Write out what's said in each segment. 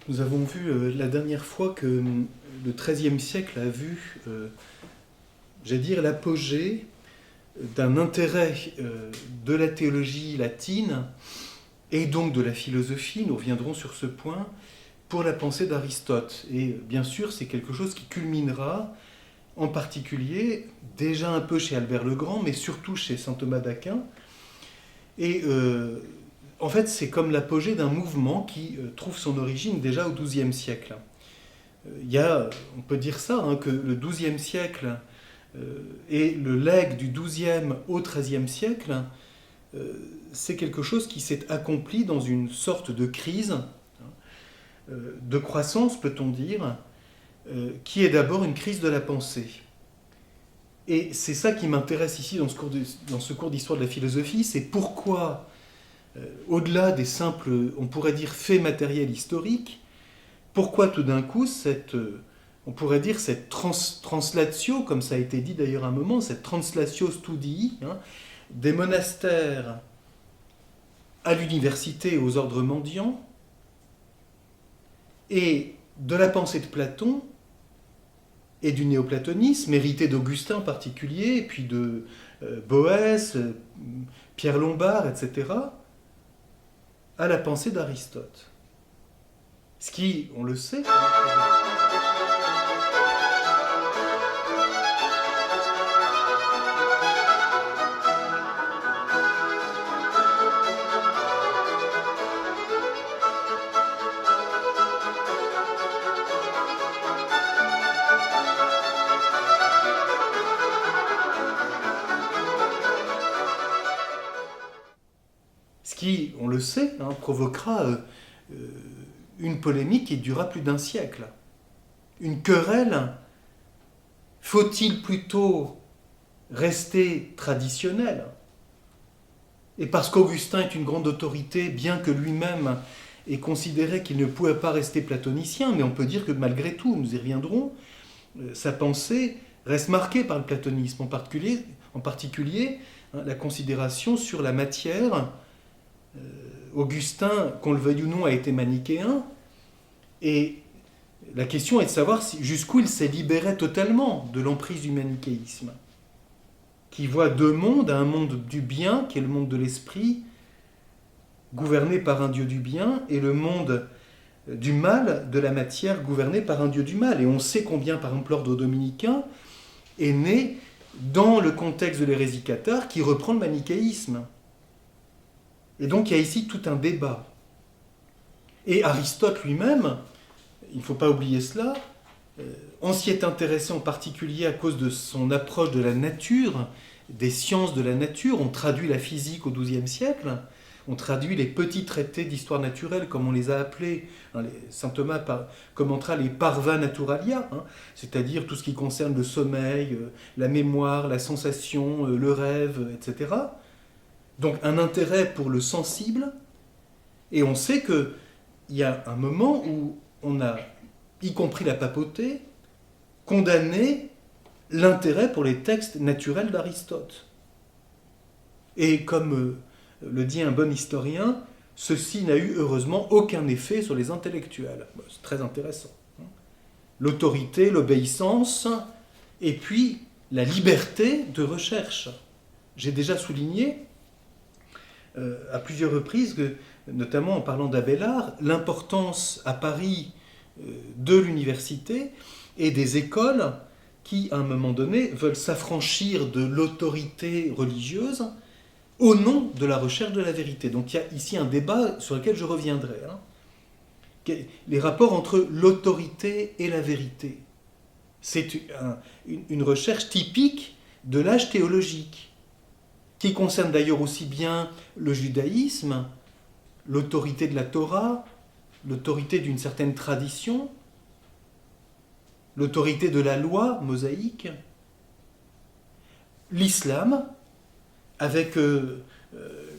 Nous avons vu la dernière fois que le XIIIe siècle a vu, j'allais dire, l'apogée d'un intérêt de la théologie latine et donc de la philosophie, nous reviendrons sur ce point, pour la pensée d'Aristote. Et bien sûr, c'est quelque chose qui culminera en particulier, déjà un peu chez Albert le Grand, mais surtout chez saint Thomas d'Aquin. Et en fait, c'est comme l'apogée d'un mouvement qui trouve son origine déjà au XIIe siècle. Il y a, on peut dire ça, que le XIIe siècle et le legs du XIIe au XIIIe siècle, c'est quelque chose qui s'est accompli dans une sorte de crise, de croissance, peut-on dire, qui est d'abord une crise de la pensée. Et c'est ça qui m'intéresse ici dans ce cours d'histoire de la philosophie, c'est pourquoi, au-delà des simples, on pourrait dire, faits matériels historiques, pourquoi tout d'un coup on pourrait dire cette translatio, comme ça a été dit d'ailleurs à un moment, cette translatio studii, des monastères à l'université et aux ordres mendiants, et de la pensée de Platon et du néoplatonisme, hérité d'Augustin en particulier, et puis de Boès, Pierre Lombard, etc., à la pensée d'Aristote. Ce qui, on le sait, provoquera une polémique qui durera plus d'un siècle. Une querelle, faut-il plutôt rester traditionnel ? Et parce qu'Augustin est une grande autorité, bien que lui-même ait considéré qu'il ne pouvait pas rester platonicien, mais on peut dire que malgré tout, nous y reviendrons, sa pensée reste marquée par le platonisme, en particulier la considération sur la matière. Augustin, qu'on le veuille ou non, a été manichéen, et la question est de savoir jusqu'où il s'est libéré totalement de l'emprise du manichéisme, qui voit deux mondes, un monde du bien, qui est le monde de l'esprit, gouverné par un Dieu du bien, et le monde du mal, de la matière, gouverné par un Dieu du mal. Et on sait combien, par exemple, l'ordre dominicain est né dans le contexte de l'hérésie cathare qui reprend le manichéisme. Et donc il y a ici tout un débat. Et Aristote lui-même, il ne faut pas oublier cela, on s'y est intéressé en particulier à cause de son approche de la nature, des sciences de la nature. On traduit la physique au XIIe siècle, on traduit les petits traités d'histoire naturelle, comme on les a appelés. Saint Thomas commentera les parva naturalia, c'est-à-dire tout ce qui concerne le sommeil, la mémoire, la sensation, le rêve, etc. Donc un intérêt pour le sensible, et on sait qu'il y a un moment où on a, y compris la papauté, condamné l'intérêt pour les textes naturels d'Aristote. Et comme le dit un bon historien, ceci n'a eu heureusement aucun effet sur les intellectuels. C'est très intéressant. L'autorité, l'obéissance, et puis la liberté de recherche. J'ai déjà souligné à plusieurs reprises, notamment en parlant d'Abélard, l'importance à Paris de l'université et des écoles qui, à un moment donné, veulent s'affranchir de l'autorité religieuse au nom de la recherche de la vérité. Donc il y a ici un débat sur lequel je reviendrai. Les rapports entre l'autorité et la vérité. C'est une recherche typique de l'âge théologique, qui concerne d'ailleurs aussi bien le judaïsme, l'autorité de la Torah, l'autorité d'une certaine tradition, l'autorité de la loi mosaïque, l'islam, avec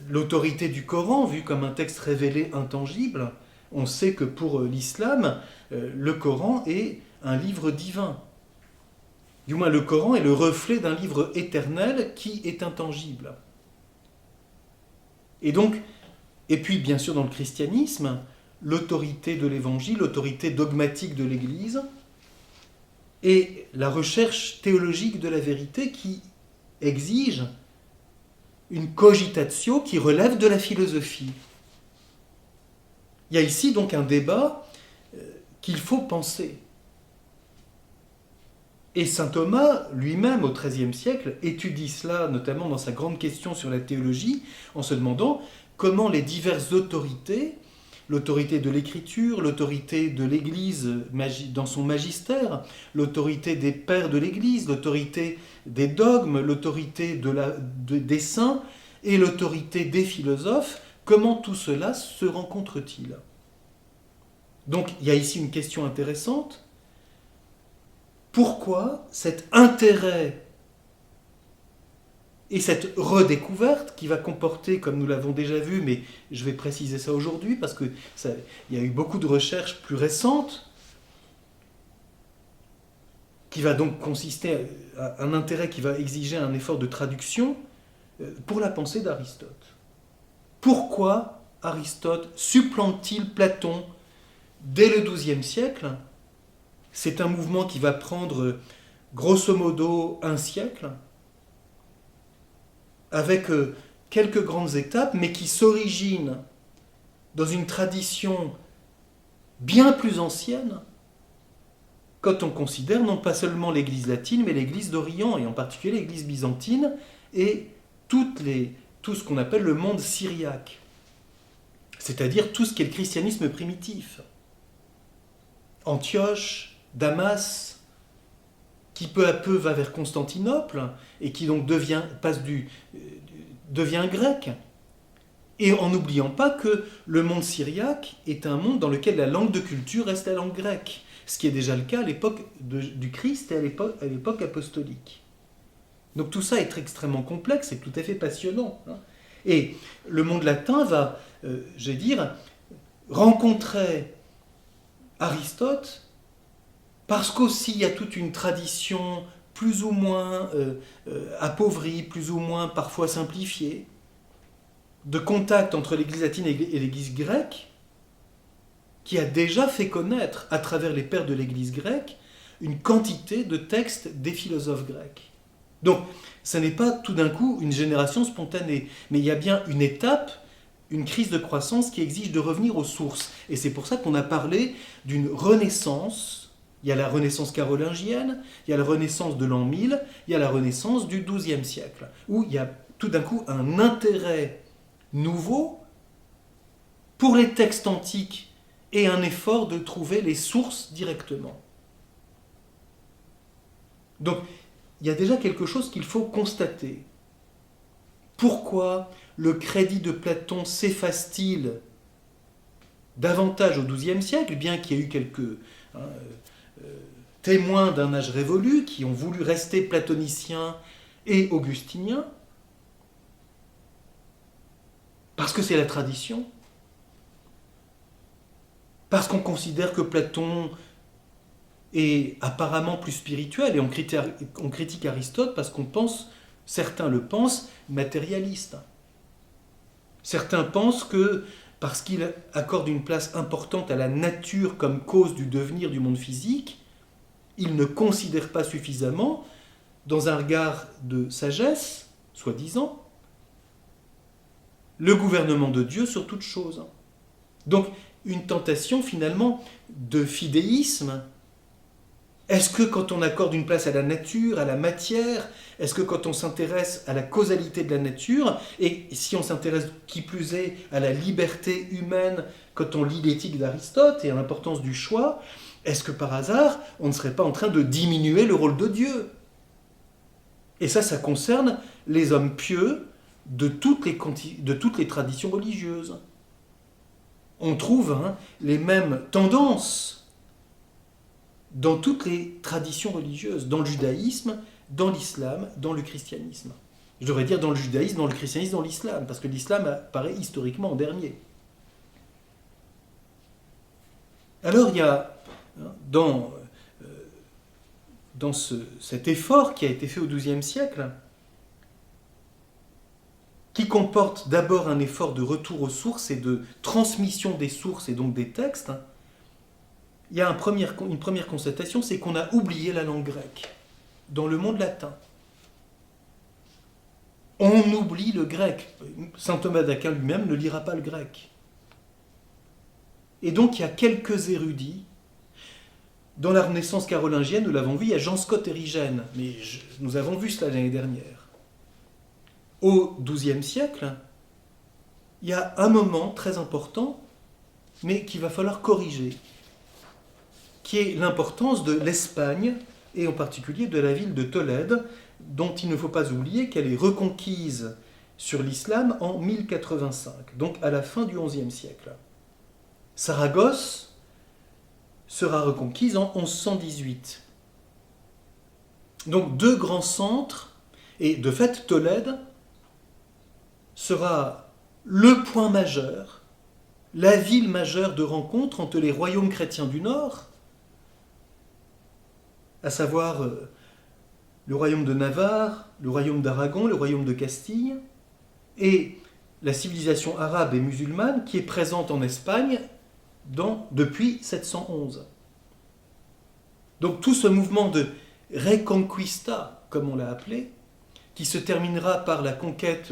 l'autorité du Coran, vu comme un texte révélé intangible. On sait que pour l'islam, le Coran est un livre divin. Du moins, le Coran est le reflet d'un livre éternel qui est intangible. Et donc, et puis bien sûr dans le christianisme, l'autorité de l'Évangile, l'autorité dogmatique de l'Église, et la recherche théologique de la vérité qui exige une cogitatio qui relève de la philosophie. Il y a ici donc un débat qu'il faut penser. Et saint Thomas, lui-même, au XIIIe siècle, étudie cela, notamment dans sa grande question sur la théologie, en se demandant comment les diverses autorités, l'autorité de l'Écriture, l'autorité de l'Église dans son magistère, l'autorité des pères de l'Église, l'autorité des dogmes, l'autorité des saints et l'autorité des philosophes, comment tout cela se rencontre-t-il ? Donc il y a ici une question intéressante. Pourquoi cet intérêt et cette redécouverte qui va comporter, comme nous l'avons déjà vu, mais je vais préciser ça aujourd'hui parce qu'il y a eu beaucoup de recherches plus récentes, qui va donc consister à un intérêt qui va exiger un effort de traduction pour la pensée d'Aristote. Pourquoi Aristote supplante-t-il Platon dès le XIIe siècle ? C'est un mouvement qui va prendre grosso modo un siècle, avec quelques grandes étapes, mais qui s'origine dans une tradition bien plus ancienne, quand on considère non pas seulement l'Église latine, mais l'Église d'Orient, et en particulier l'Église byzantine, et tout ce qu'on appelle le monde syriaque, c'est-à-dire tout ce qui est le christianisme primitif. Antioche, Damas, qui peu à peu va vers Constantinople, et qui donc devient grec. Et en n'oubliant pas que le monde syriaque est un monde dans lequel la langue de culture reste la langue grecque, ce qui est déjà le cas à l'époque du Christ et à l'époque apostolique. Donc tout ça est extrêmement complexe et tout à fait passionnant. Et le monde latin va, rencontrer Aristote parce qu'aussi il y a toute une tradition plus ou moins appauvrie, plus ou moins parfois simplifiée, de contact entre l'Église latine et l'Église grecque, qui a déjà fait connaître, à travers les pères de l'Église grecque, une quantité de textes des philosophes grecs. Donc, ce n'est pas tout d'un coup une génération spontanée, mais il y a bien une étape, une crise de croissance qui exige de revenir aux sources. Et c'est pour ça qu'on a parlé d'une renaissance. Il y a la renaissance carolingienne, il y a la renaissance de l'an 1000, il y a la renaissance du XIIe siècle, où il y a tout d'un coup un intérêt nouveau pour les textes antiques et un effort de trouver les sources directement. Donc, il y a déjà quelque chose qu'il faut constater. Pourquoi le crédit de Platon s'efface-t-il davantage au XIIe siècle, bien qu'il y ait eu quelques témoins d'un âge révolu qui ont voulu rester platoniciens et augustiniens? Parce que c'est la tradition. Parce qu'on considère que Platon est apparemment plus spirituel, et on critique Aristote parce certains le pensent, matérialiste. Certains pensent que, parce qu'il accorde une place importante à la nature comme cause du devenir du monde physique, il ne considère pas suffisamment, dans un regard de sagesse, soi-disant, le gouvernement de Dieu sur toute chose. Donc, une tentation finalement de fidéisme. Est-ce que quand on accorde une place à la nature, à la matière, est-ce que quand on s'intéresse à la causalité de la nature, et si on s'intéresse qui plus est à la liberté humaine, quand on lit l'éthique d'Aristote et à l'importance du choix, est-ce que par hasard, on ne serait pas en train de diminuer le rôle de Dieu? Et ça concerne les hommes pieux de toutes les traditions religieuses. On trouve les mêmes tendances dans toutes les traditions religieuses, dans le judaïsme, dans l'islam, dans le christianisme. Je devrais dire dans le judaïsme, dans le christianisme, dans l'islam, parce que l'islam apparaît historiquement en dernier. Alors il y a, dans cet effort qui a été fait au XIIe siècle, qui comporte d'abord un effort de retour aux sources et de transmission des sources et donc des textes, il y a une première constatation, c'est qu'on a oublié la langue grecque dans le monde latin. On oublie le grec. Saint Thomas d'Aquin lui-même ne lira pas le grec. Et donc il y a quelques érudits. Dans la Renaissance carolingienne, nous l'avons vu, il y a Jean Scott Érigène, mais nous avons vu cela l'année dernière. Au XIIe siècle, il y a un moment très important, mais qu'il va falloir corriger, qui est l'importance de l'Espagne, et en particulier de la ville de Tolède, dont il ne faut pas oublier qu'elle est reconquise sur l'islam en 1085, donc à la fin du XIe siècle. Saragosse sera reconquise en 1118. Donc deux grands centres, et de fait Tolède sera le point majeur, la ville majeure de rencontre entre les royaumes chrétiens du Nord, à savoir le royaume de Navarre, le royaume d'Aragon, le royaume de Castille, et la civilisation arabe et musulmane qui est présente en Espagne depuis 711. Donc tout ce mouvement de Reconquista, comme on l'a appelé, qui se terminera par la conquête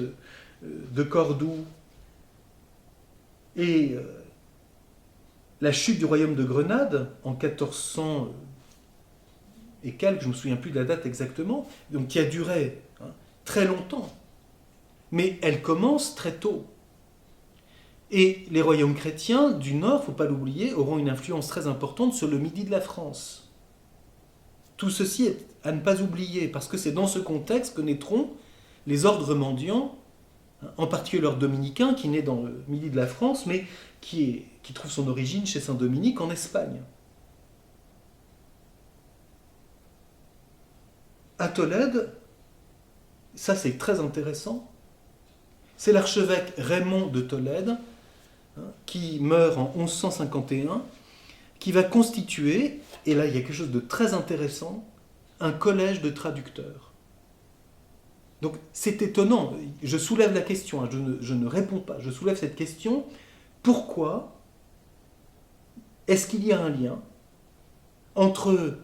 de Cordoue et la chute du royaume de Grenade en 1400 et quelques, je ne me souviens plus de la date exactement, donc qui a duré très longtemps. Mais elle commence très tôt. Et les royaumes chrétiens du Nord, il ne faut pas l'oublier, auront une influence très importante sur le midi de la France. Tout ceci est à ne pas oublier, parce que c'est dans ce contexte que naîtront les ordres mendiants, en particulier l'ordre dominicain, qui naît dans le midi de la France, mais qui trouve son origine chez Saint-Dominique en Espagne. À Tolède, ça c'est très intéressant, c'est l'archevêque Raymond de Tolède, qui meurt en 1151, qui va constituer, et là il y a quelque chose de très intéressant, un collège de traducteurs. Donc c'est étonnant, je soulève la question, je ne réponds pas, je soulève cette question, pourquoi est-ce qu'il y a un lien entre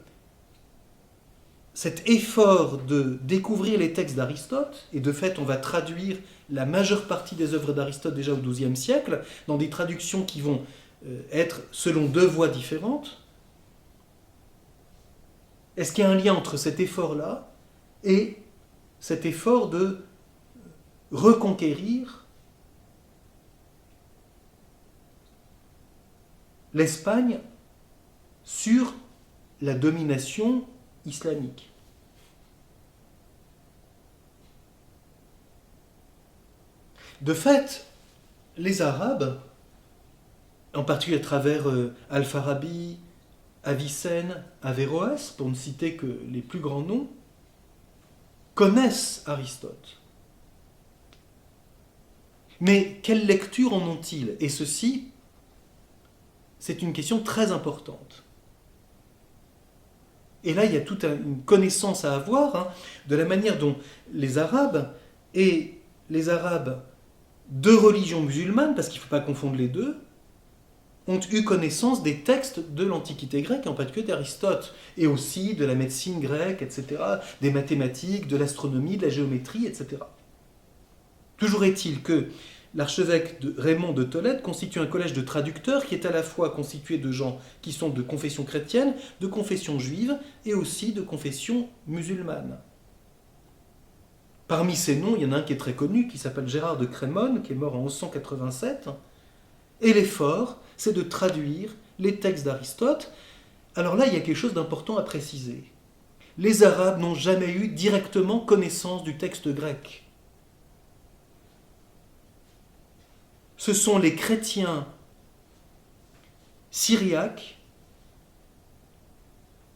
cet effort de découvrir les textes d'Aristote, et de fait on va traduire la majeure partie des œuvres d'Aristote déjà au XIIe siècle, dans des traductions qui vont être selon deux voies différentes. Est-ce qu'il y a un lien entre cet effort-là et cet effort de reconquérir l'Espagne sur la domination islamique? De fait, les Arabes, en particulier à travers Al-Farabi, Avicenne, Averroès, pour ne citer que les plus grands noms, connaissent Aristote. Mais quelle lecture en ont-ils? Et ceci, c'est une question très importante. Et là, il y a toute une connaissance à avoir de la manière dont les Arabes de religion musulmane, parce qu'il ne faut pas confondre les deux, ont eu connaissance des textes de l'Antiquité grecque, en particulier d'Aristote, et aussi de la médecine grecque, etc., des mathématiques, de l'astronomie, de la géométrie, etc. Toujours est-il que l'archevêque Raymond de Tolède constitue un collège de traducteurs qui est à la fois constitué de gens qui sont de confession chrétienne, de confession juive, et aussi de confession musulmane. Parmi ces noms, il y en a un qui est très connu, qui s'appelle Gérard de Crémone, qui est mort en 1187. Et l'effort, c'est de traduire les textes d'Aristote. Alors là, il y a quelque chose d'important à préciser. Les Arabes n'ont jamais eu directement connaissance du texte grec. Ce sont les chrétiens syriaques,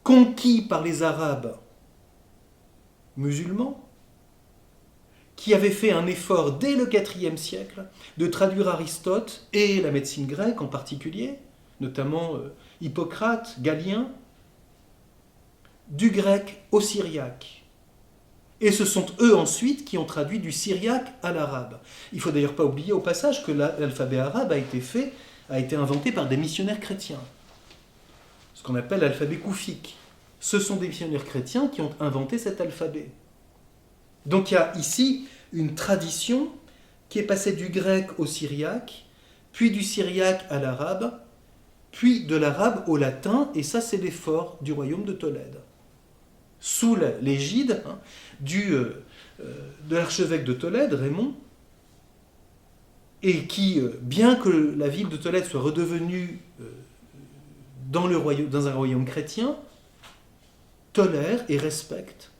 conquis par les Arabes musulmans, qui avait fait un effort dès le IVe siècle de traduire Aristote et la médecine grecque en particulier, notamment Hippocrate, Galien, du grec au syriaque. Et ce sont eux ensuite qui ont traduit du syriaque à l'arabe. Il ne faut d'ailleurs pas oublier au passage que l'alphabet arabe a été inventé par des missionnaires chrétiens, ce qu'on appelle l'alphabet koufique. Ce sont des missionnaires chrétiens qui ont inventé cet alphabet. Donc il y a ici une tradition qui est passée du grec au syriaque, puis du syriaque à l'arabe, puis de l'arabe au latin, et ça c'est l'effort du royaume de Tolède. Sous l'égide de l'archevêque de Tolède, Raymond, et qui, bien que la ville de Tolède soit redevenue dans un royaume chrétien, tolère et respecte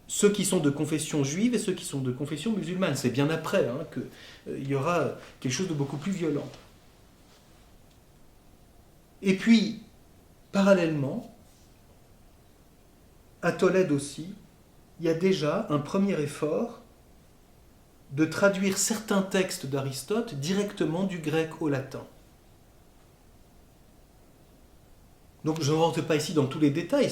ceux qui sont de confession juive et ceux qui sont de confession musulmane. C'est bien après qu'il y aura quelque chose de beaucoup plus violent. Et puis, parallèlement, à Tolède aussi, il y a déjà un premier effort de traduire certains textes d'Aristote directement du grec au latin. Donc je ne rentre pas ici dans tous les détails,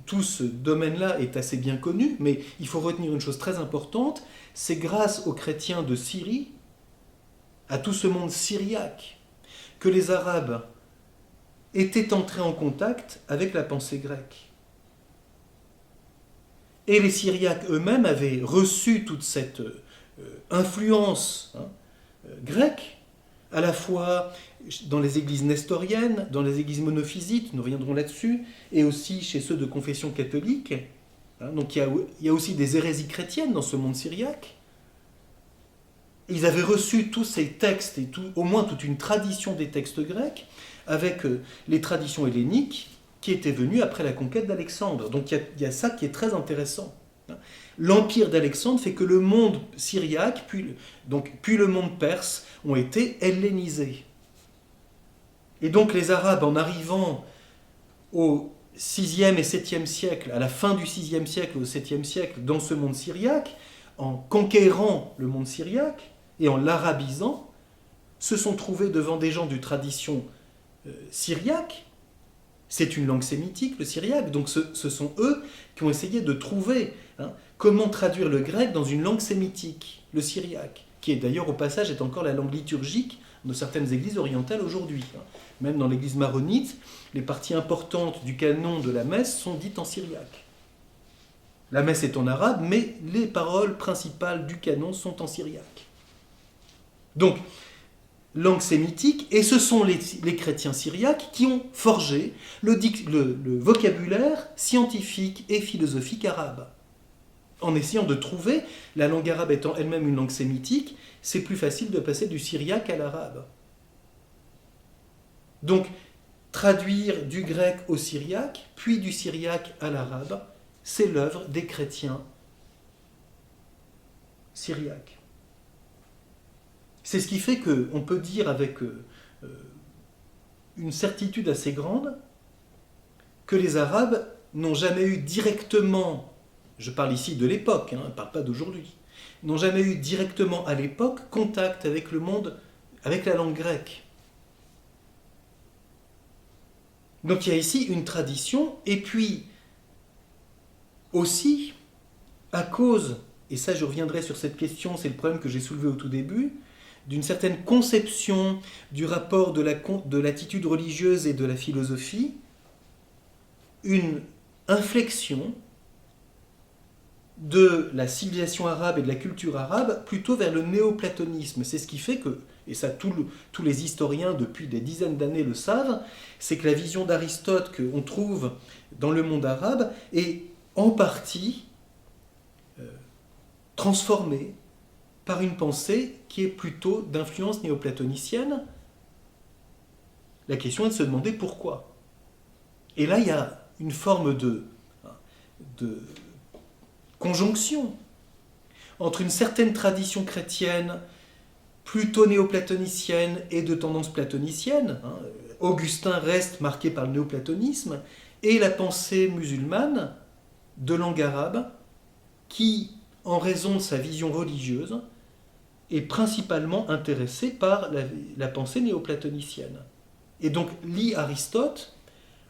tout ce domaine-là est assez bien connu, mais il faut retenir une chose très importante, c'est grâce aux chrétiens de Syrie, à tout ce monde syriaque, que les Arabes étaient entrés en contact avec la pensée grecque. Et les Syriaques eux-mêmes avaient reçu toute cette influence grecque, à la fois dans les églises nestoriennes, dans les églises monophysites, nous reviendrons là-dessus, et aussi chez ceux de confession catholique. Donc il y a aussi des hérésies chrétiennes dans ce monde syriaque. Ils avaient reçu tous ces textes, et au moins toute une tradition des textes grecs, avec les traditions helléniques qui étaient venues après la conquête d'Alexandre. Donc il y a ça qui est très intéressant. L'empire d'Alexandre fait que le monde syriaque, puis le monde perse, ont été hellénisés. Et donc les Arabes, en arrivant au 6e et 7e siècle, à la fin du 6e siècle, au 7e siècle, dans ce monde syriaque, en conquérant le monde syriaque et en l'arabisant, se sont trouvés devant des gens de tradition syriaque. C'est une langue sémitique, le syriaque, donc ce sont eux qui ont essayé de trouver comment traduire le grec dans une langue sémitique, le syriaque, qui est d'ailleurs au passage est encore la langue liturgique de certaines églises orientales aujourd'hui. Même dans l'église maronite, les parties importantes du canon de la messe sont dites en syriaque. La messe est en arabe, mais les paroles principales du canon sont en syriaque. Donc, langue sémitique, et ce sont les chrétiens syriaques qui ont forgé le vocabulaire scientifique et philosophique arabe. En essayant de trouver, la langue arabe étant elle-même une langue sémitique, c'est plus facile de passer du syriaque à l'arabe. Donc, traduire du grec au syriaque, puis du syriaque à l'arabe, c'est l'œuvre des chrétiens syriaques. C'est ce qui fait qu'on peut dire avec une certitude assez grande que les Arabes n'ont jamais eu directement, je parle ici de l'époque, je ne parle pas d'aujourd'hui, n'ont jamais eu directement à l'époque contact avec le monde, avec la langue grecque. Donc il y a ici une tradition, et puis aussi, à cause, et ça je reviendrai sur cette question, c'est le problème que j'ai soulevé au tout début, d'une certaine conception du rapport de l'attitude religieuse et de la philosophie, une inflexion de la civilisation arabe et de la culture arabe plutôt vers le néoplatonisme. C'est ce qui fait que, et ça tous les historiens depuis des dizaines d'années le savent, c'est que la vision d'Aristote qu'on trouve dans le monde arabe est en partie transformée par une pensée qui est plutôt d'influence néoplatonicienne. La question est de se demander pourquoi. Et là, il y a une forme de conjonction entre une certaine tradition chrétienne plutôt néoplatonicienne et de tendance platonicienne. Augustin reste marqué par le néoplatonisme, et la pensée musulmane de langue arabe qui, en raison de sa vision religieuse, est principalement intéressée par la pensée néoplatonicienne. Et donc lit Aristote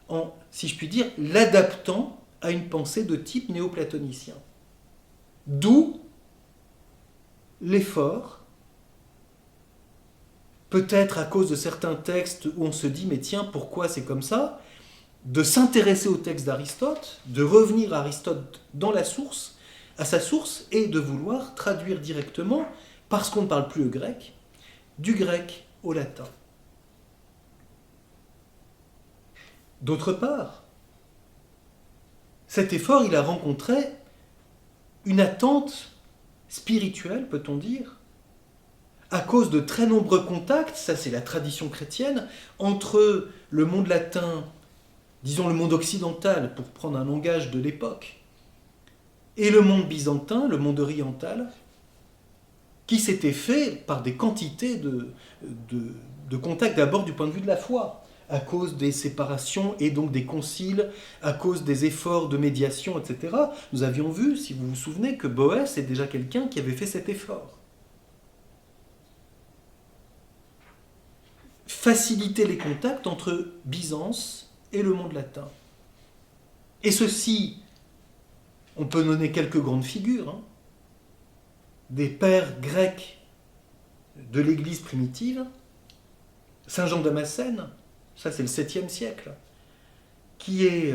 en, si je puis dire, l'adaptant à une pensée de type néoplatonicien. D'où l'effort, peut-être à cause de certains textes où on se dit mais tiens, pourquoi c'est comme ça, de s'intéresser au texte d'Aristote, de revenir à Aristote dans la source, à sa source, et de vouloir traduire directement, parce qu'on ne parle plus le grec, du grec au latin. D'autre part, cet effort, il a rencontré une attente spirituelle, peut-on dire, à cause de très nombreux contacts, ça c'est la tradition chrétienne, entre le monde latin, disons le monde occidental, pour prendre un langage de l'époque, et le monde byzantin, le monde oriental, qui s'était fait par des quantités de contacts, d'abord du point de vue de la foi, à cause des séparations et donc des conciles, à cause des efforts de médiation, etc. Nous avions vu, si vous vous souvenez, que Boès est déjà quelqu'un qui avait fait cet effort. Faciliter les contacts entre Byzance et le monde latin. Et ceci, on peut donner quelques grandes figures, hein, des pères grecs de l'Église primitive, Saint Jean Damascène, ça c'est le 7e siècle, qui est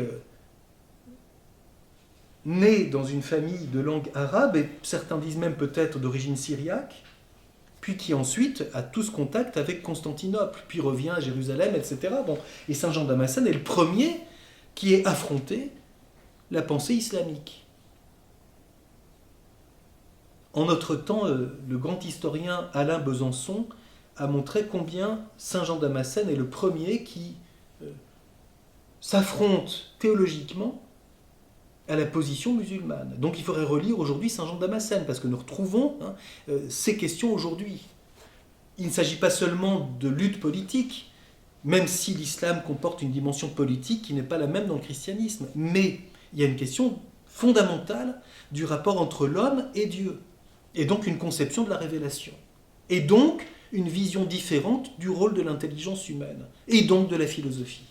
né dans une famille de langue arabe, et certains disent même peut-être d'origine syriaque, puis qui ensuite a tout ce contact avec Constantinople, puis revient à Jérusalem, etc. Bon, et Saint Jean Damascène est le premier qui ait affronté la pensée islamique. En notre temps, le grand historien Alain Besançon a montré combien Saint Jean Damascène est le premier qui s'affronte théologiquement à la position musulmane. Donc il faudrait relire aujourd'hui Saint Jean Damascène, parce que nous retrouvons ces questions aujourd'hui. Il ne s'agit pas seulement de lutte politique, même si l'islam comporte une dimension politique qui n'est pas la même dans le christianisme, mais il y a une question fondamentale du rapport entre l'homme et Dieu, et donc une conception de la révélation, et donc une vision différente du rôle de l'intelligence humaine, et donc de la philosophie.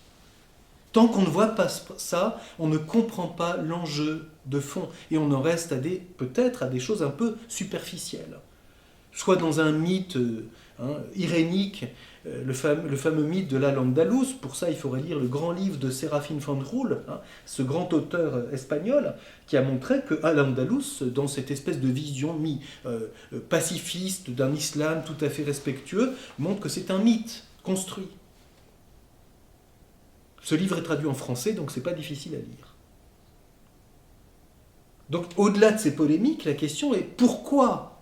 Tant qu'on ne voit pas ça, on ne comprend pas l'enjeu de fond, et on en reste peut-être à des choses un peu superficielles. Soit dans un mythe irénique, le fameux mythe de l'Al-Andalus. Pour ça, il faudrait lire le grand livre de Sérafine Fanjul, ce grand auteur espagnol, qui a montré que Al-Andalus, dans cette espèce de vision pacifiste d'un islam tout à fait respectueux, montre que c'est un mythe construit. Ce livre est traduit en français, donc c'est pas difficile à lire. Donc, au-delà de ces polémiques, la question est pourquoi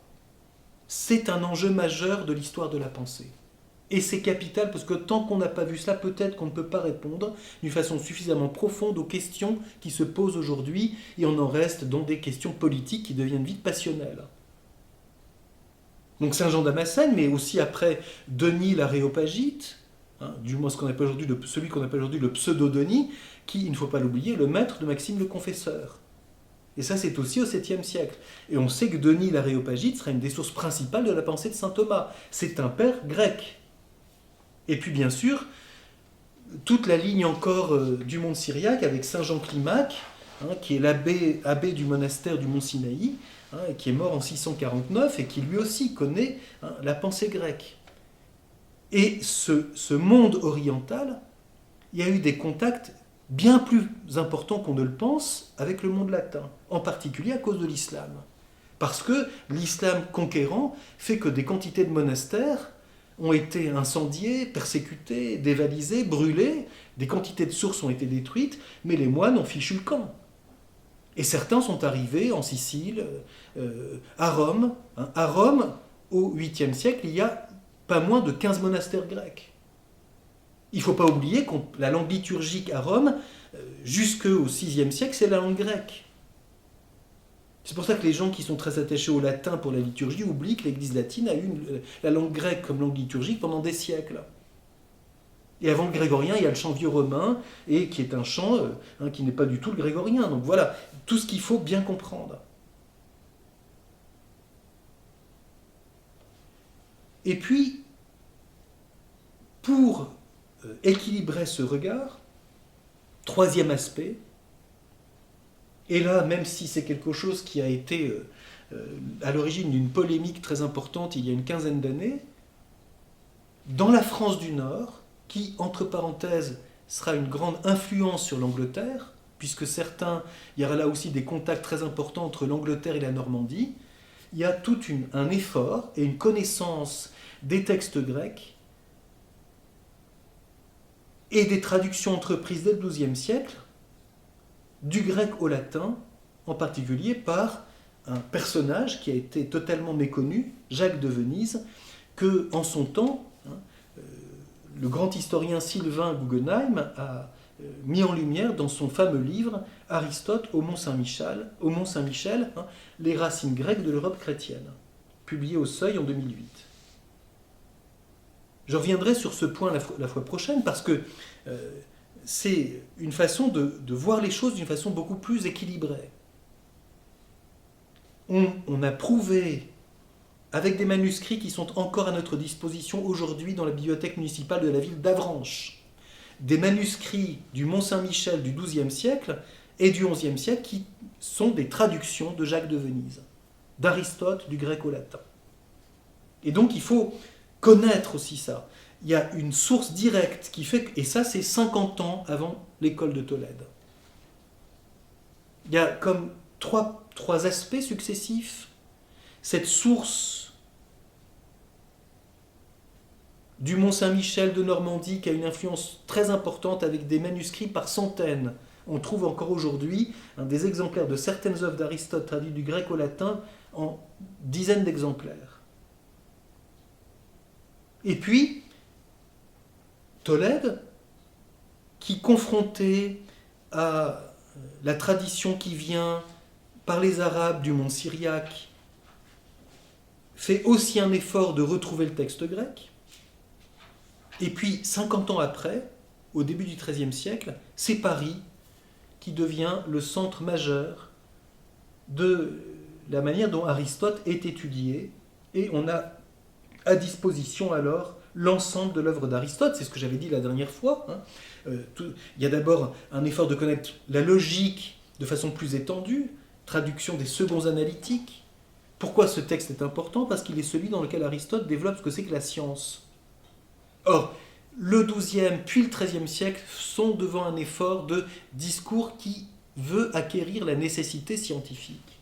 c'est un enjeu majeur de l'histoire de la pensée. Et c'est capital, parce que tant qu'on n'a pas vu cela, peut-être qu'on ne peut pas répondre d'une façon suffisamment profonde aux questions qui se posent aujourd'hui, et on en reste dans des questions politiques qui deviennent vite passionnelles. Donc Saint Jean Damascène, mais aussi après Denis l'Aréopagite, du moins celui qu'on appelle aujourd'hui le pseudo-Denis, qui, il ne faut pas l'oublier, est le maître de Maxime le Confesseur. Et ça, c'est aussi au 7e siècle. Et on sait que Denis l'Aréopagite sera une des sources principales de la pensée de saint Thomas. C'est un père grec. Et puis, bien sûr, toute la ligne encore du monde syriaque avec saint Jean Climac, qui est abbé du monastère du mont Sinaï, qui est mort en 649 et qui lui aussi connaît la pensée grecque. Et ce monde oriental, il y a eu des contacts bien plus importants qu'on ne le pense avec le monde latin, en particulier à cause de l'islam. Parce que l'islam conquérant fait que des quantités de monastères ont été incendiés, persécutés, dévalisés, brûlés, des quantités de sources ont été détruites, mais les moines ont fichu le camp. Et certains sont arrivés en Sicile, à Rome. À Rome, au 8e siècle, il y a pas moins de 15 monastères grecs. Il ne faut pas oublier que la langue liturgique à Rome, jusqu'au 6e siècle, c'est la langue grecque. C'est pour ça que les gens qui sont très attachés au latin pour la liturgie oublient que l'Église latine a eu la langue grecque comme langue liturgique pendant des siècles. Et avant le grégorien, il y a le chant vieux romain, et qui est un chant qui n'est pas du tout le grégorien. Donc voilà, tout ce qu'il faut bien comprendre. Et puis, pour équilibrer ce regard, Troisième aspect, et là, même si c'est quelque chose qui a été à l'origine d'une polémique très importante il y a une quinzaine d'années, dans la France du Nord, qui, entre parenthèses, sera une grande influence sur l'Angleterre, puisque il y aura là aussi des contacts très importants entre l'Angleterre et la Normandie, il y a tout un effort et une connaissance des textes grecs et des traductions entreprises dès le XIIe siècle, du grec au latin, en particulier par un personnage qui a été totalement méconnu, Jacques de Venise, que, en son temps, le grand historien Sylvain Guggenheim a mis en lumière dans son fameux livre Aristote au Mont-Saint-Michel, Les racines grecques de l'Europe chrétienne, publié au Seuil en 2008. Je reviendrai sur ce point la fois prochaine parce que c'est une façon de voir les choses d'une façon beaucoup plus équilibrée. On a prouvé, avec des manuscrits qui sont encore à notre disposition aujourd'hui dans la bibliothèque municipale de la ville d'Avranches, des manuscrits du Mont-Saint-Michel du XIIe siècle et du XIe siècle qui sont des traductions de Jacques de Venise, d'Aristote, du grec au latin. Et donc il faut connaître aussi ça. Il y a une source directe qui fait et ça c'est 50 ans avant l'école de Tolède. Il y a comme trois aspects successifs. Cette source du Mont-Saint-Michel de Normandie qui a une influence très importante avec des manuscrits par centaines. On trouve encore aujourd'hui des exemplaires de certaines œuvres d'Aristote traduites du grec au latin en dizaines d'exemplaires. Et puis, Tolède, qui confronté à la tradition qui vient par les Arabes du monde syriaque, fait aussi un effort de retrouver le texte grec. Et puis, 50 ans après, au début du XIIIe siècle, c'est Paris qui devient le centre majeur de la manière dont Aristote est étudié. Et on a à disposition alors l'ensemble de l'œuvre d'Aristote. C'est ce que j'avais dit la dernière fois. Il y a d'abord un effort de connaître la logique de façon plus étendue, traduction des seconds analytiques. Pourquoi ce texte est important ? Parce qu'il est celui dans lequel Aristote développe ce que c'est que la science. Or, le XIIe puis le XIIIe siècle sont devant un effort de discours qui veut acquérir la nécessité scientifique.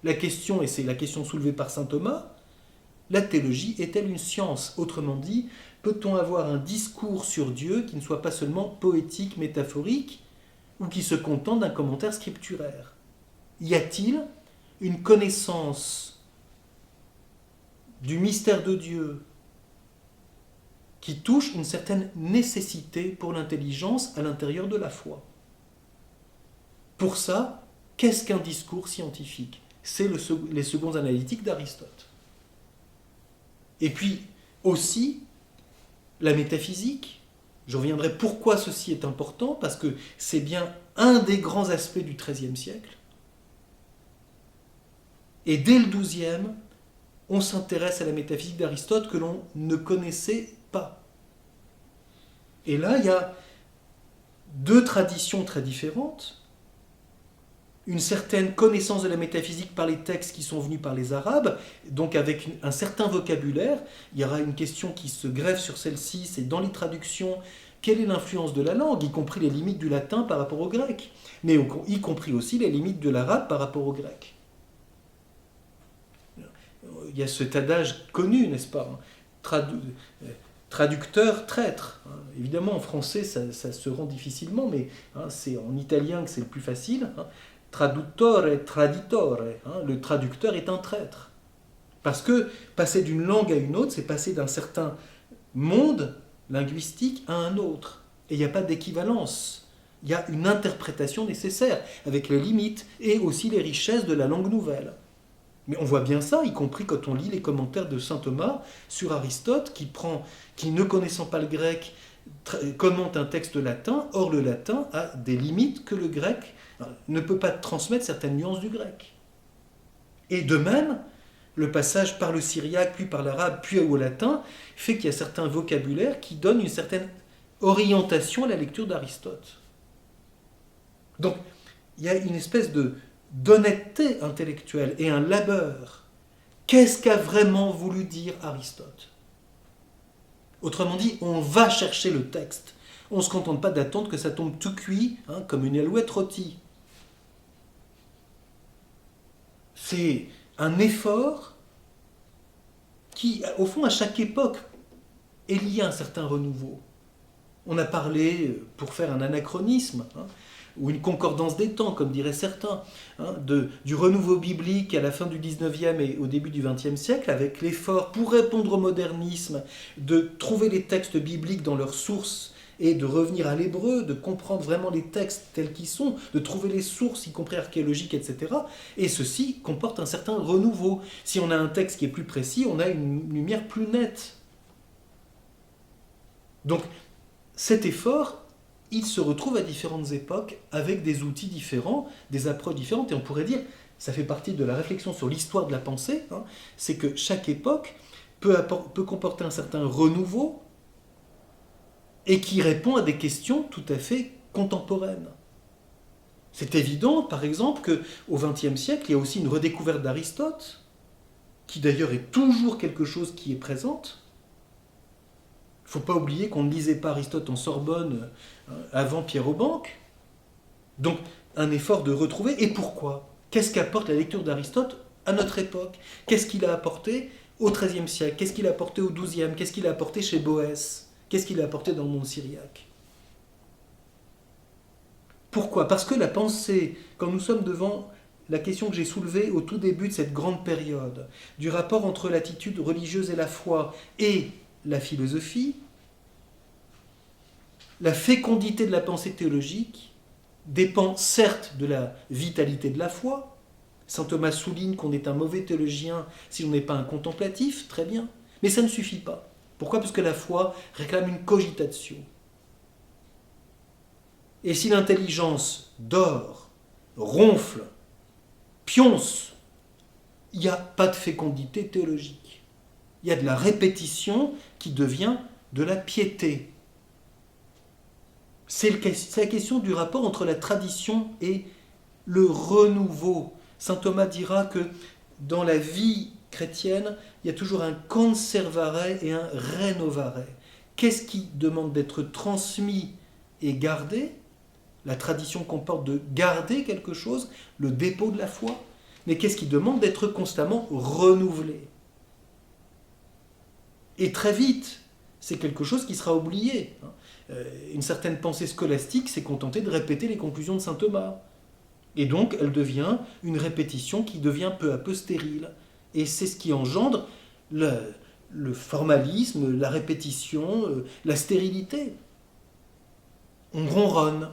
La question, et c'est la question soulevée par saint Thomas, la théologie est-elle une science ? Autrement dit, peut-on avoir un discours sur Dieu qui ne soit pas seulement poétique, métaphorique, ou qui se contente d'un commentaire scripturaire ? Y a-t-il une connaissance du mystère de Dieu qui touche une certaine nécessité pour l'intelligence à l'intérieur de la foi. Pour ça, qu'est-ce qu'un discours scientifique ? C'est les seconds analytiques d'Aristote. Et puis aussi, la métaphysique. Je reviendrai pourquoi ceci est important, parce que c'est bien un des grands aspects du XIIIe siècle. Et dès le XIIe, on s'intéresse à la métaphysique d'Aristote que l'on ne connaissait pas. Et là, il y a deux traditions très différentes. Une certaine connaissance de la métaphysique par les textes qui sont venus par les Arabes, donc avec un certain vocabulaire. Il y aura une question qui se greffe sur celle-ci, c'est dans les traductions, quelle est l'influence de la langue, y compris les limites du latin par rapport au grec, mais y compris aussi les limites de l'arabe par rapport au grec. Il y a cet adage connu, n'est-ce pas ? Traducteur, traître. Évidemment, en français, ça se rend difficilement, mais c'est en italien que c'est le plus facile. Traduttore, traditore. Le traducteur est un traître. Parce que passer d'une langue à une autre, c'est passer d'un certain monde linguistique à un autre. Et il n'y a pas d'équivalence. Il y a une interprétation nécessaire, avec les limites et aussi les richesses de la langue nouvelle. Mais on voit bien ça, y compris quand on lit les commentaires de saint Thomas sur Aristote, qui ne connaissant pas le grec, commente un texte latin. Or, le latin a des limites que le grec ne peut pas transmettre certaines nuances du grec. Et de même, le passage par le syriaque, puis par l'arabe, puis au latin, fait qu'il y a certains vocabulaires qui donnent une certaine orientation à la lecture d'Aristote. Donc, il y a une espèce d'honnêteté intellectuelle et un labeur. Qu'est-ce qu'a vraiment voulu dire Aristote? Autrement dit, on va chercher le texte. On ne se contente pas d'attendre que ça tombe tout cuit, comme une alouette rôtie. C'est un effort qui, au fond, à chaque époque, est lié à un certain renouveau. On a parlé, pour faire un anachronisme, ou une concordance des temps, comme diraient certains, du renouveau biblique à la fin du 19e et au début du 20e siècle, avec l'effort, pour répondre au modernisme, de trouver les textes bibliques dans leurs sources et de revenir à l'hébreu, de comprendre vraiment les textes tels qu'ils sont, de trouver les sources, y compris archéologiques, etc. Et ceci comporte un certain renouveau. Si on a un texte qui est plus précis, on a une lumière plus nette. Donc, cet effort, il se retrouve à différentes époques avec des outils différents, des approches différentes, et on pourrait dire, ça fait partie de la réflexion sur l'histoire de la pensée, c'est que chaque époque peut comporter un certain renouveau et qui répond à des questions tout à fait contemporaines. C'est évident, par exemple, qu'au XXe siècle, il y a aussi une redécouverte d'Aristote, qui d'ailleurs est toujours quelque chose qui est présente. Il ne faut pas oublier qu'on ne lisait pas Aristote en Sorbonne avant Pierre Aubanque. Donc, un effort de retrouver. Et pourquoi? Qu'est-ce qu'apporte la lecture d'Aristote à notre époque? Qu'est-ce qu'il a apporté au XIIIe siècle? Qu'est-ce qu'il a apporté au XIIe? Qu'est-ce qu'il a apporté chez Boès? Qu'est-ce qu'il a apporté dans le monde syriaque? Pourquoi? Parce que la pensée, quand nous sommes devant la question que j'ai soulevée au tout début de cette grande période, du rapport entre l'attitude religieuse et la foi et la philosophie, la fécondité de la pensée théologique dépend certes de la vitalité de la foi. Saint Thomas souligne qu'on est un mauvais théologien si on n'est pas un contemplatif, très bien, mais ça ne suffit pas. Pourquoi? Parce que la foi réclame une cogitatio. Et si l'intelligence dort, ronfle, pionce, il n'y a pas de fécondité théologique. Il y a de la répétition qui devient de la piété. C'est la question du rapport entre la tradition et le renouveau. Saint Thomas dira que dans la vie chrétienne, il y a toujours un conservare et un renovare. Qu'est-ce qui demande d'être transmis et gardé? La tradition comporte de garder quelque chose, le dépôt de la foi, mais qu'est-ce qui demande d'être constamment renouvelé? Et très vite, c'est quelque chose qui sera oublié. Une certaine pensée scolastique s'est contentée de répéter les conclusions de saint Thomas. Et donc, elle devient une répétition qui devient peu à peu stérile. Et c'est ce qui engendre le formalisme, la répétition, la stérilité. On ronronne.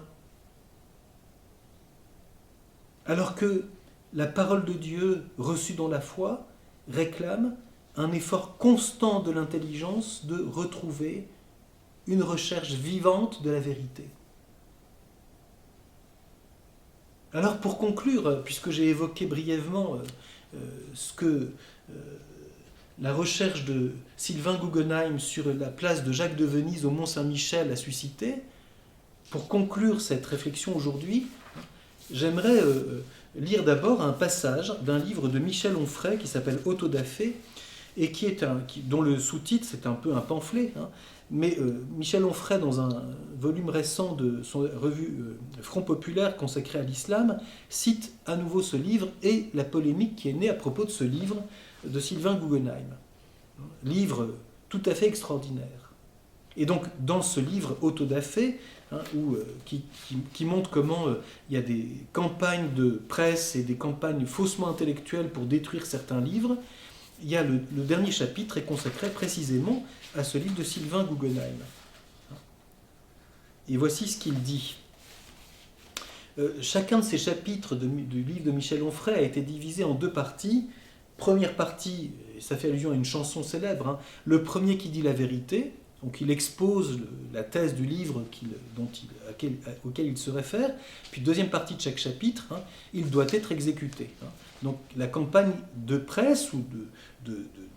Alors que la parole de Dieu reçue dans la foi réclame un effort constant de l'intelligence de retrouver une recherche vivante de la vérité. Alors pour conclure, puisque j'ai évoqué brièvement ce que la recherche de Sylvain Guggenheim sur la place de Jacques de Venise au Mont-Saint-Michel a suscité, pour conclure cette réflexion aujourd'hui, j'aimerais lire d'abord un passage d'un livre de Michel Onfray qui s'appelle Autodafé et dont le sous-titre, c'est un peu un pamphlet, mais Michel Onfray, dans un volume récent de son revue Front Populaire consacrée à l'islam, cite à nouveau ce livre et la polémique qui est née à propos de ce livre de Sylvain Guggenheim. Livre tout à fait extraordinaire. Et donc, dans ce livre Autodafé, qui montre comment il y a des campagnes de presse et des campagnes faussement intellectuelles pour détruire certains livres, il y a le dernier chapitre est consacré précisément à ce livre de Sylvain Guggenheim. Et voici ce qu'il dit. Chacun de ces chapitres du livre de Michel Onfray a été divisé en deux parties. Première partie, et ça fait allusion à une chanson célèbre, le premier qui dit la vérité, donc il expose la thèse du livre auquel il se réfère, puis deuxième partie de chaque chapitre, il doit être exécuté. Donc la campagne de presse ou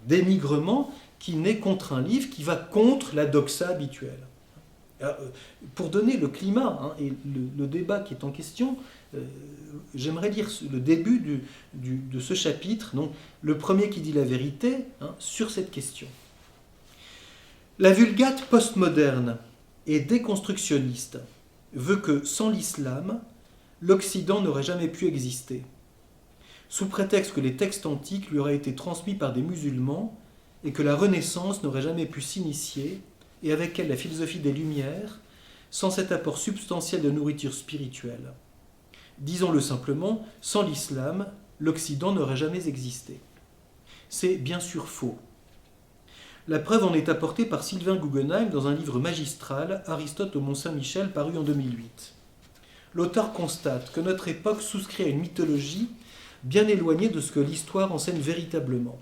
d'émigrement qui naît contre un livre qui va contre la doxa habituelle. Alors, pour donner le climat et le débat qui est en question, j'aimerais lire le début de ce chapitre, donc le premier qui dit la vérité sur cette question. La Vulgate postmoderne et déconstructionniste veut que sans l'islam, l'Occident n'aurait jamais pu exister, sous prétexte que les textes antiques lui auraient été transmis par des musulmans et que la Renaissance n'aurait jamais pu s'initier, et avec elle la philosophie des Lumières, sans cet apport substantiel de nourriture spirituelle. Disons-le simplement, sans l'islam, l'Occident n'aurait jamais existé. C'est bien sûr faux. La preuve en est apportée par Sylvain Guggenheim dans un livre magistral, Aristote au Mont-Saint-Michel, paru en 2008. L'auteur constate que notre époque souscrit à une mythologie bien éloignée de ce que l'histoire enseigne véritablement.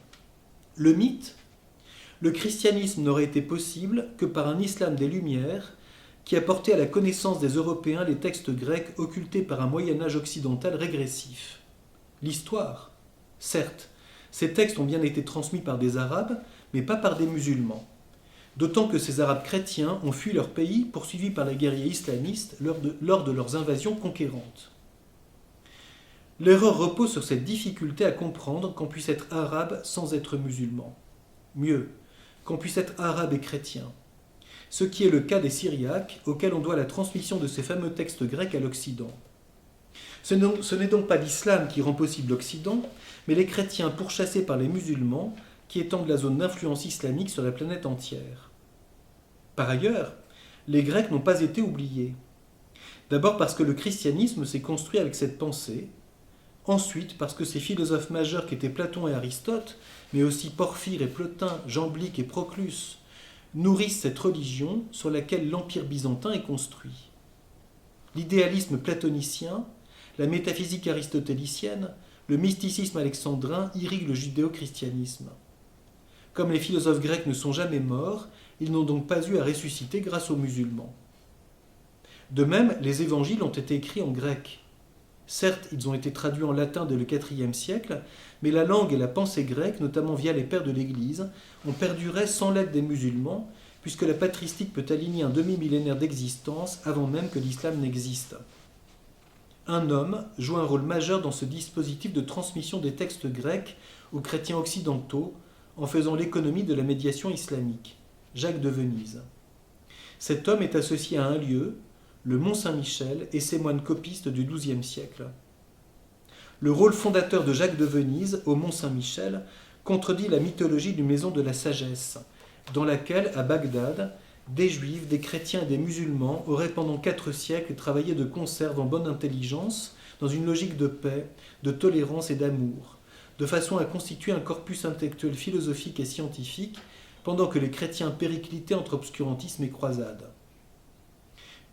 Le mythe, le christianisme n'aurait été possible que par un islam des Lumières qui a porté à la connaissance des Européens les textes grecs occultés par un Moyen-Âge occidental régressif. L'histoire, certes, ces textes ont bien été transmis par des Arabes, mais pas par des musulmans. D'autant que ces Arabes chrétiens ont fui leur pays poursuivis par les guerriers islamistes lors de leurs invasions conquérantes. L'erreur repose sur cette difficulté à comprendre qu'on puisse être arabe sans être musulman. Mieux, qu'on puisse être arabe et chrétien. Ce qui est le cas des Syriaques, auxquels on doit la transmission de ces fameux textes grecs à l'Occident. Ce n'est donc pas l'islam qui rend possible l'Occident, mais les chrétiens pourchassés par les musulmans qui étendent la zone d'influence islamique sur la planète entière. Par ailleurs, les Grecs n'ont pas été oubliés. D'abord parce que le christianisme s'est construit avec cette pensée, ensuite parce que ces philosophes majeurs qu'étaient Platon et Aristote, mais aussi Porphyre et Plotin, Jamblique et Proclus, nourrissent cette religion sur laquelle l'Empire byzantin est construit. L'idéalisme platonicien, la métaphysique aristotélicienne, le mysticisme alexandrin irriguent le judéo-christianisme. Comme les philosophes grecs ne sont jamais morts, ils n'ont donc pas eu à ressusciter grâce aux musulmans. De même, les évangiles ont été écrits en grec. Certes, ils ont été traduits en latin dès le IVe siècle, mais la langue et la pensée grecque, notamment via les pères de l'Église, ont perduré sans l'aide des musulmans, puisque la patristique peut aligner un demi-millénaire d'existence avant même que l'islam n'existe. Un homme joue un rôle majeur dans ce dispositif de transmission des textes grecs aux chrétiens occidentaux, en faisant l'économie de la médiation islamique, Jacques de Venise. Cet homme est associé à un lieu, le Mont-Saint-Michel, et ses moines copistes du XIIe siècle. Le rôle fondateur de Jacques de Venise au Mont-Saint-Michel contredit la mythologie d'une maison de la sagesse, dans laquelle, à Bagdad, des juifs, des chrétiens et des musulmans auraient pendant 4 siècles travaillé de concert en bonne intelligence, dans une logique de paix, de tolérance et d'amour, de façon à constituer un corpus intellectuel philosophique et scientifique, pendant que les chrétiens périclitaient entre obscurantisme et croisade.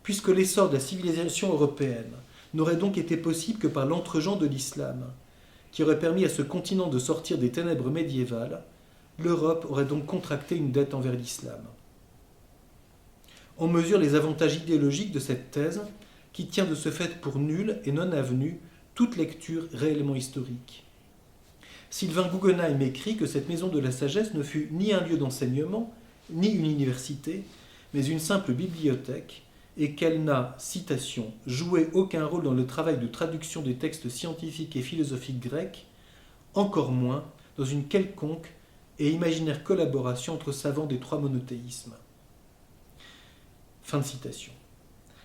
Puisque l'essor de la civilisation européenne n'aurait donc été possible que par l'entregent de l'islam, qui aurait permis à ce continent de sortir des ténèbres médiévales, l'Europe aurait donc contracté une dette envers l'islam. On mesure les avantages idéologiques de cette thèse, qui tient de ce fait pour nulle et non avenue toute lecture réellement historique. Sylvain Guggenheim écrit que cette maison de la sagesse ne fut ni un lieu d'enseignement, ni une université, mais une simple bibliothèque, et qu'elle n'a, citation, joué aucun rôle dans le travail de traduction des textes scientifiques et philosophiques grecs, encore moins dans une quelconque et imaginaire collaboration entre savants des 3 monothéismes. Fin de citation.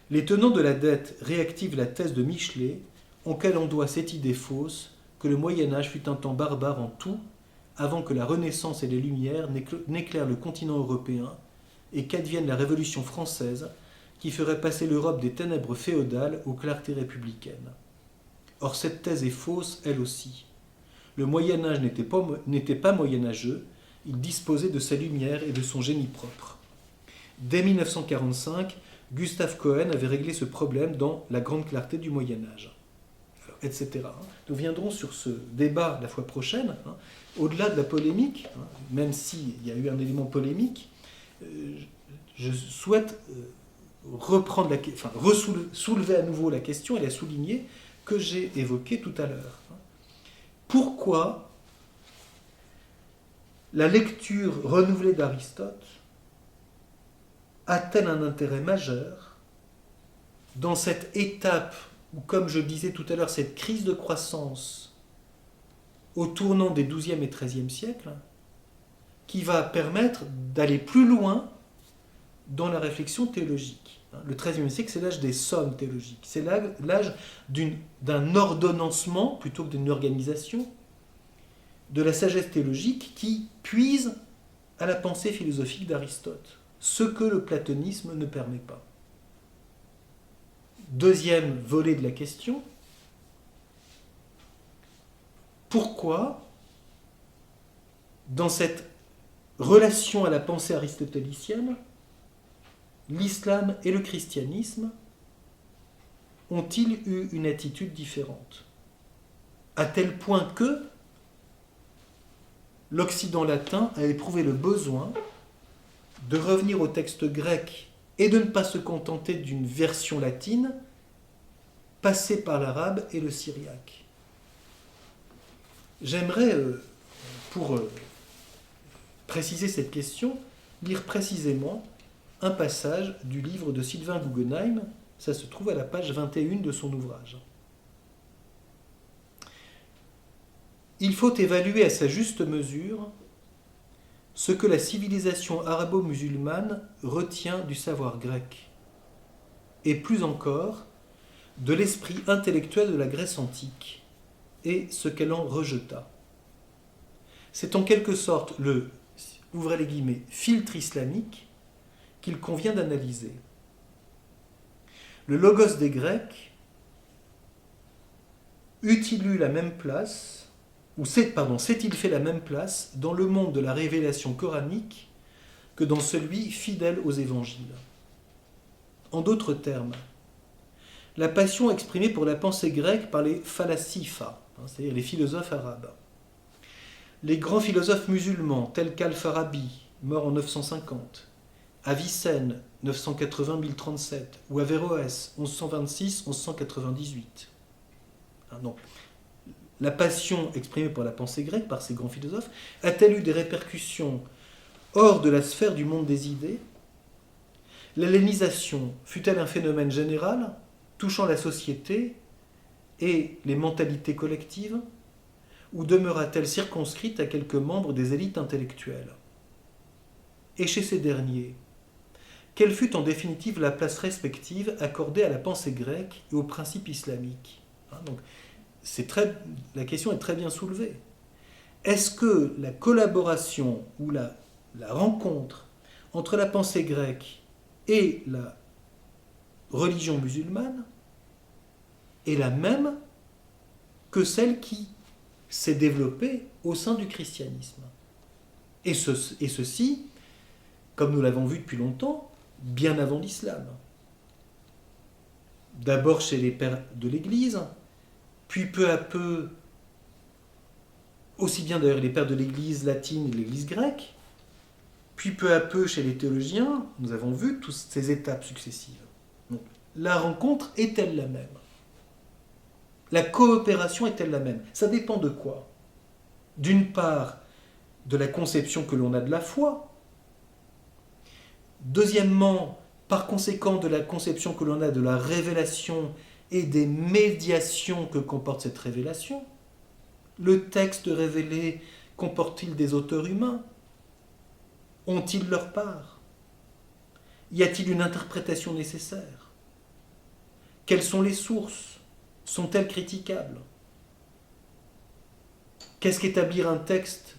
Les tenants de la dette réactivent la thèse de Michelet, auquel on doit cette idée fausse que le Moyen-Âge fut un temps barbare en tout, avant que la Renaissance et les Lumières n'éclairent le continent européen et qu'advienne la Révolution française, qui ferait passer l'Europe des ténèbres féodales aux clartés républicaines. Or cette thèse est fausse, elle aussi. Le Moyen-Âge n'était pas moyenâgeux, il disposait de sa lumière et de son génie propre. Dès 1945, Gustave Cohen avait réglé ce problème dans La grande clarté du Moyen-Âge, etc. Nous viendrons sur ce débat la fois prochaine, au-delà de la polémique, même s'il y a eu un élément polémique, je souhaite soulever à nouveau la question et la souligner que j'ai évoquée tout à l'heure. Pourquoi la lecture renouvelée d'Aristote a-t-elle un intérêt majeur dans cette étape où, comme je disais tout à l'heure, cette crise de croissance au tournant des XIIe et XIIIe siècles, qui va permettre d'aller plus loin dans la réflexion théologique. Le XIIIe siècle, c'est l'âge des sommes théologiques. C'est l'âge d'un ordonnancement, plutôt que d'une organisation, de la sagesse théologique qui puise à la pensée philosophique d'Aristote, ce que le platonisme ne permet pas. Deuxième volet de la question, pourquoi, dans cette relation à la pensée aristotélicienne, l'islam et le christianisme ont-ils eu une attitude différente, à tel point que l'Occident latin a éprouvé le besoin de revenir au texte grec et de ne pas se contenter d'une version latine, passée par l'arabe et le syriaque. J'aimerais, pour préciser cette question, lire précisément un passage du livre de Sylvain Guggenheim. Ça se trouve à la page 21 de son ouvrage. Il faut évaluer à sa juste mesure ce que la civilisation arabo-musulmane retient du savoir grec, et plus encore de l'esprit intellectuel de la Grèce antique, et ce qu'elle en rejeta. C'est en quelque sorte le, ouvrez les guillemets, filtre islamique qu'il convient d'analyser. Le logos des Grecs eut-il eu la même place, s'est-il fait la même place dans le monde de la révélation coranique que dans celui fidèle aux évangiles? En d'autres termes, la passion exprimée pour la pensée grecque par les phalasifa, c'est-à-dire les philosophes arabes, les grands philosophes musulmans tels qu'Al-Farabi, mort en 950, Avicenne, 980-1037, ou Averroès, 1126-1198. Donc, la passion exprimée par la pensée grecque, par ces grands philosophes, a-t-elle eu des répercussions hors de la sphère du monde des idées? L'hellénisation fut-elle un phénomène général, touchant la société et les mentalités collectives, ou demeura-t-elle circonscrite à quelques membres des élites intellectuelles? Et chez ces derniers, quelle fut en définitive la place respective accordée à la pensée grecque et aux principes islamiques? Donc, la question est très bien soulevée. Est-ce que la collaboration ou la rencontre entre la pensée grecque et la religion musulmane est la même que celle qui s'est développée au sein du christianisme? Et ceci, comme nous l'avons vu depuis longtemps, bien avant l'islam. D'abord chez les pères de l'Église, puis peu à peu, aussi bien d'ailleurs les pères de l'Église latine et de l'Église grecque, puis peu à peu chez les théologiens, nous avons vu toutes ces étapes successives. Donc, la rencontre est-elle la même? La coopération est-elle la même? Ça dépend de quoi? D'une part, de la conception que l'on a de la foi. Deuxièmement, par conséquent, de la conception que l'on a de la révélation et des médiations que comporte cette révélation. Le texte révélé comporte-t-il des auteurs humains? Ont-ils leur part? Y a-t-il une interprétation nécessaire? Quelles sont les sources? Sont-elles critiquables? Qu'est-ce qu'établir un texte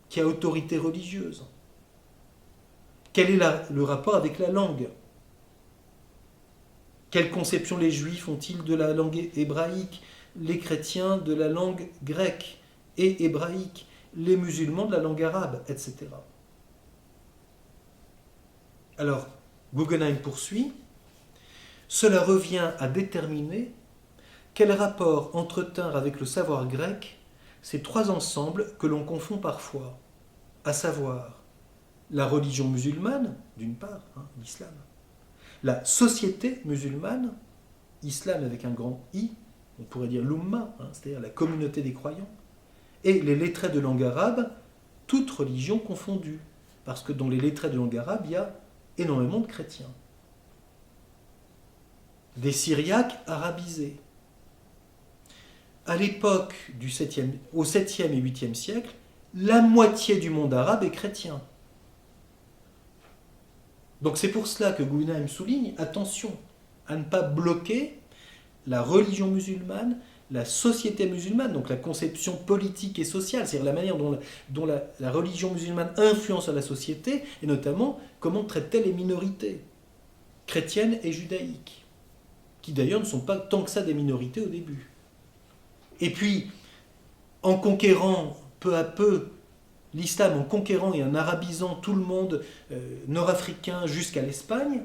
qui a autorité religieuse? Quel est le rapport avec la langue? Quelle conception les juifs ont-ils de la langue hébraïque, les chrétiens de la langue grecque et hébraïque, les musulmans de la langue arabe, etc. Alors, Guggenheim poursuit, cela revient à déterminer quel rapport entretinrent avec le savoir grec ces trois ensembles que l'on confond parfois, à savoir la religion musulmane, d'une part, l'islam, la société musulmane, islam avec un grand I, on pourrait dire l'umma, c'est-à-dire la communauté des croyants, et les lettrés de langue arabe, toutes religions confondues, parce que dans les lettrés de langue arabe, il y a énormément de chrétiens. Des Syriaques arabisés. À l'époque au 7e et 8e siècle, la moitié du monde arabe est chrétien. Donc c'est pour cela que Guggenheim souligne, attention à ne pas bloquer la religion musulmane, la société musulmane, donc la conception politique et sociale, c'est-à-dire la manière dont la religion musulmane influence la société, et notamment comment traite-t-elle les minorités chrétiennes et judaïques, qui d'ailleurs ne sont pas tant que ça des minorités au début. Et puis, en conquérant peu à peu l'islam, en conquérant et en arabisant tout le monde nord-africain jusqu'à l'Espagne,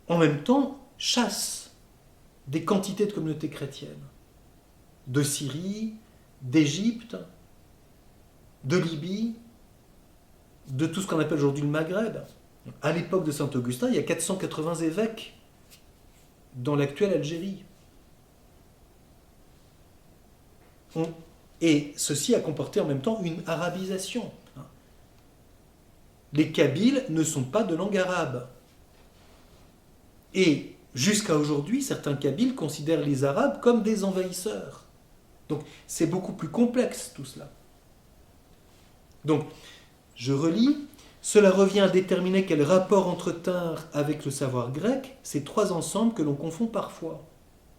en même temps, chasse des quantités de communautés chrétiennes, de Syrie, d'Égypte, de Libye, de tout ce qu'on appelle aujourd'hui le Maghreb. À l'époque de Saint-Augustin, il y a 480 évêques dans l'actuelle Algérie. Et ceci a comporté en même temps une arabisation. Les Kabyles ne sont pas de langue arabe. Et jusqu'à aujourd'hui, certains Kabyles considèrent les Arabes comme des envahisseurs. Donc c'est beaucoup plus complexe tout cela. Donc, je relis, cela revient à déterminer quel rapport entretinrent avec le savoir grec ces trois ensembles que l'on confond parfois,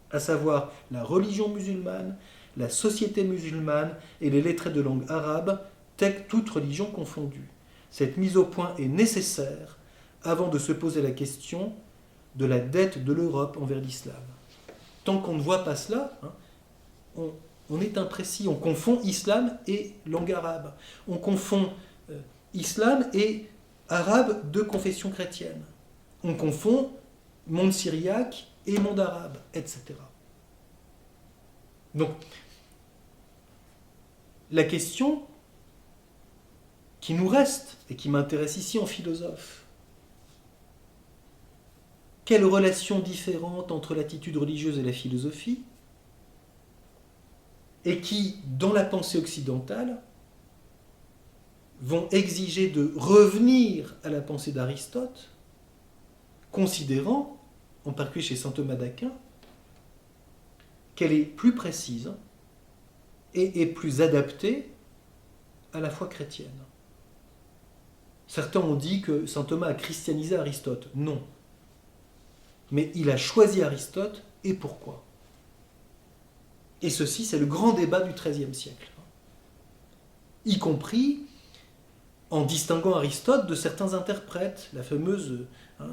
à savoir la religion musulmane, la société musulmane et les lettrés de langue arabe, toute religion confondue. Cette mise au point est nécessaire avant de se poser la question de la dette de l'Europe envers l'islam. Tant qu'on ne voit pas cela, on est imprécis. On confond islam et langue arabe. On confond islam et arabe de confession chrétienne. On confond monde syriaque et monde arabe, etc. Donc, la question qui nous reste et qui m'intéresse ici en philosophe, quelle relation différente entre l'attitude religieuse et la philosophie, et qui, dans la pensée occidentale, vont exiger de revenir à la pensée d'Aristote, considérant, en particulier chez saint Thomas d'Aquin, qu'elle est plus précise et est plus adaptée à la foi chrétienne. Certains ont dit que saint Thomas a christianisé Aristote. Non. Mais il a choisi Aristote, et pourquoi ? Et ceci, c'est le grand débat du XIIIe siècle. Y compris en distinguant Aristote de certains interprètes, la fameuse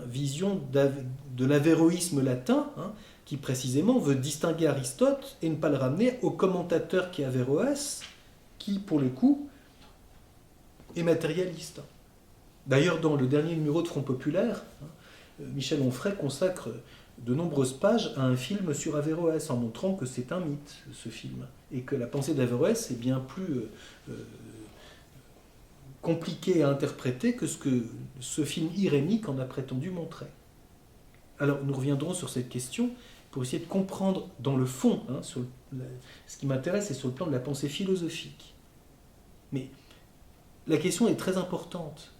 vision de l'avéroïsme latin, qui précisément veut distinguer Aristote et ne pas le ramener au commentateur qui est Averroès, qui, pour le coup, est matérialiste. D'ailleurs, dans le dernier numéro de Front Populaire, Michel Onfray consacre de nombreuses pages à un film sur Averroès, en montrant que c'est un mythe, ce film, et que la pensée d'Averroès est bien plus compliquée à interpréter que ce que ce film irénique en a prétendu montrer. Alors, nous reviendrons sur cette question pour essayer de comprendre dans le fond, ce qui m'intéresse, c'est sur le plan de la pensée philosophique. Mais la question est très importante.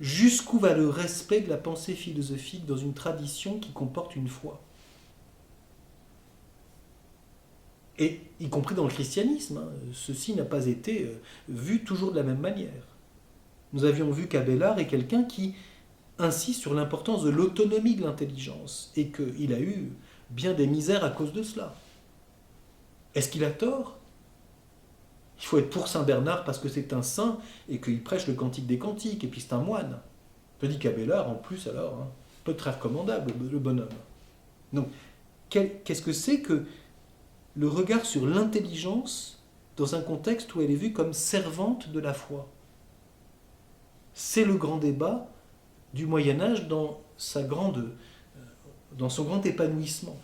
Jusqu'où va le respect de la pensée philosophique dans une tradition qui comporte une foi ? Et y compris dans le christianisme, ceci n'a pas été vu toujours de la même manière. Nous avions vu qu'Abélard est quelqu'un qui insiste sur l'importance de l'autonomie de l'intelligence et qu'il a eu bien des misères à cause de cela. Est-ce qu'il a tort ? Il faut être pour Saint Bernard parce que c'est un saint et qu'il prêche le cantique des cantiques, et puis c'est un moine. Je dis qu'Abélard, en plus, alors, peut très recommandable, le bonhomme. Donc, qu'est-ce que c'est que le regard sur l'intelligence dans un contexte où elle est vue comme servante de la foi ? C'est le grand débat du Moyen-Âge dans son grand épanouissement.